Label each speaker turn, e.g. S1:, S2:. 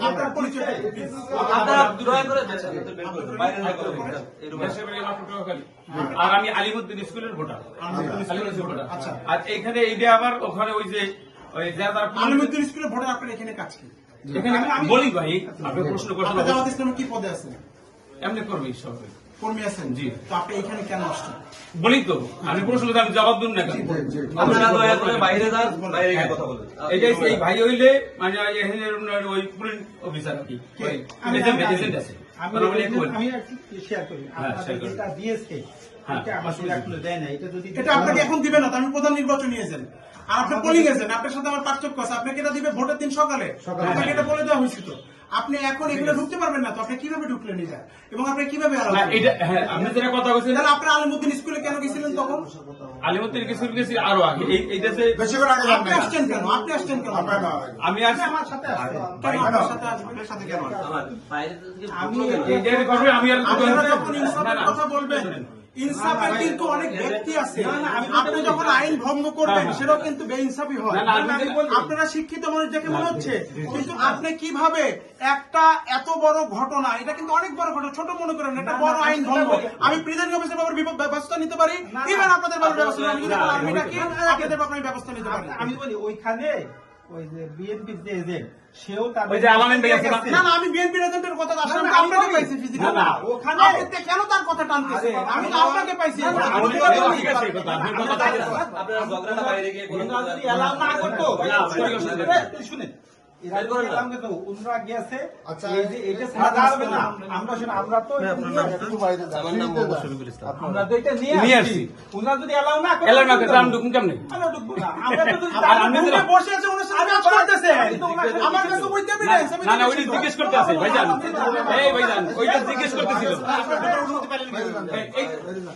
S1: আপনার পরিচয়
S2: আর আমি আলিমুদ্দিন স্কুলের ভোটার। আচ্ছা, আর এইখানে এইটা আবার ওখানে ওই যে
S1: আলিমুদ্দিন স্কুলের ভোটার আপনার এখানে কাজ কি?
S2: এখানে বলি ভাই, আপনি প্রশ্ন করছেন
S1: জামাত ইসলামে কি পদে আছেন?
S2: এমনি করবি সব
S1: কর্মী আছেন।
S2: জি।
S1: তো আপনি এখানে কেন আসছেন?
S2: বলি তো, আমি প্রশ্ন করতে আমি জবাব দিন না কেন?
S3: আপনারা দয়া করে বাইরে যান, বাইরে গিয়ে কথা বলেন।
S2: এটা এই ভাই হইলে মানে এখানে ওই পুলিশ অফিসার আর কি এজেন্ট আছে।
S4: আমি একটু শেয়ার করি।
S2: হ্যাঁ,
S4: আপনাদের
S2: শেয়ার করুন।
S4: যেটা দিয়েছে এটা আমাদের এখনো দেয় না। এটা যদি
S1: এটা আপনাকে এখন দিবে না, তো আমি প্রধান নির্বাচনী এজেন্ট আর আপনি পোলিং এজেন্ট, আপনার সাথে আমার পার্থক্য আছে। আপনাকে এটা দিবে ভোটের দিন সকালে, আপনাকে এটা বলে দেওয়া হয়েছিল। আপনি এখন এখানে ঢুকতে পারবেন না, তো আপনি কিভাবে ঢুকলেন এটা এবং আপনি কিভাবে
S2: আপনি যেটা কথা বলছেন,
S1: তাহলে আপনি আলিমুদ্দিন স্কুলে কেন গেছিলেন তখন?
S2: আলিমুদ্দিন স্কুল গেছি আরো আগে। এই দেশে
S1: আপনি আসছেন কেন? আপনি আসছেন কেন?
S2: আমি আসছি
S4: আমার সাথে আসছে।
S1: কেন আপনার সাথে আসবেন? আপনার সাথে কেন আসবেন?
S3: আমার বাইরে থেকে
S4: আমি
S2: এইটার ব্যাপারে আমি আর
S1: আপনারা যখন ইনসাফের কথা বলবেন, ইনসাফের কিন্তু অনেক ব্যক্তি আছে। আপনি যখন আইন ভঙ্গ করবেন সেটাও কিন্তু বেইনসাফি হয়। আপনারা শিক্ষিত মানুষ দেখে মনে হচ্ছে, কিন্তু আপনি কিভাবে একটা এত বড় ঘটনা, এটা কিন্তু অনেক বড় ঘটনা, ছোট মনে করেন, এটা বড় আইন ভঙ্গ। আমি প্রিজেন্ট অফিসের ব্যাপারে ব্যবস্থা নিতে পারি, ইভেন আপনাদের ব্যাপারে ব্যবস্থা নিতে পারি। আমি যদি আর্মি ডাকি, আপনাদের ব্যাপারে ব্যবস্থা নিতে পারি।
S4: আমি বলি ওইখানে ওই যে বিএনপির যে এজেন্ট সেও তার
S2: ওই যে আলামিন ভাই আছে না?
S1: না না, আমি বিএনপি এজেন্টের কথা আসলে
S4: না,
S1: আপনাকে
S4: আমি
S1: পাইছি
S4: না,
S1: ফিজিক্যাল।
S4: না, ওখানে
S1: আপনি কেন তার কথা টানতেছেন? আমি তো আপনাকে পাইছি।
S2: ঠিক আছে, এই কথা আপনি কথা
S3: আপনারা ঝগড়াটা বাইরে গিয়ে করুন।
S4: ওনারা যদি অ্যালাউ না করতো শুনেন
S3: বের করেন না।
S4: ওনারা গেছে এই যে এটা ছাড়া হবে না। আমরা শুনে আমরা তো
S3: আমার নাম মোহাম্মদ শফিকুল ইসলাম।
S4: আমরা তো এটা
S2: নিয়ে
S4: নিয়ে
S2: আসছি।
S4: আসছি। ওনারা যদি অ্যালাউ না করে
S2: এলাম না আমি ঢুকুন কেমনে?
S4: আমরা ঢুকবো না। আমরা তো যদি
S2: আর আমি
S1: রুমে বসে আছে, ওনার সাথে কাজ করতেছে।
S4: আমি তো ওনার সাথে-
S1: আমার কাছে বইতে এভিডেন্স।
S2: না না, ওইটা জিজ্ঞেস করতে আছে ভাইজান। এই ভাইজান, ওইটা জিজ্ঞেস করতেছিল।
S1: আপনার অনুমতি পেলেন কি?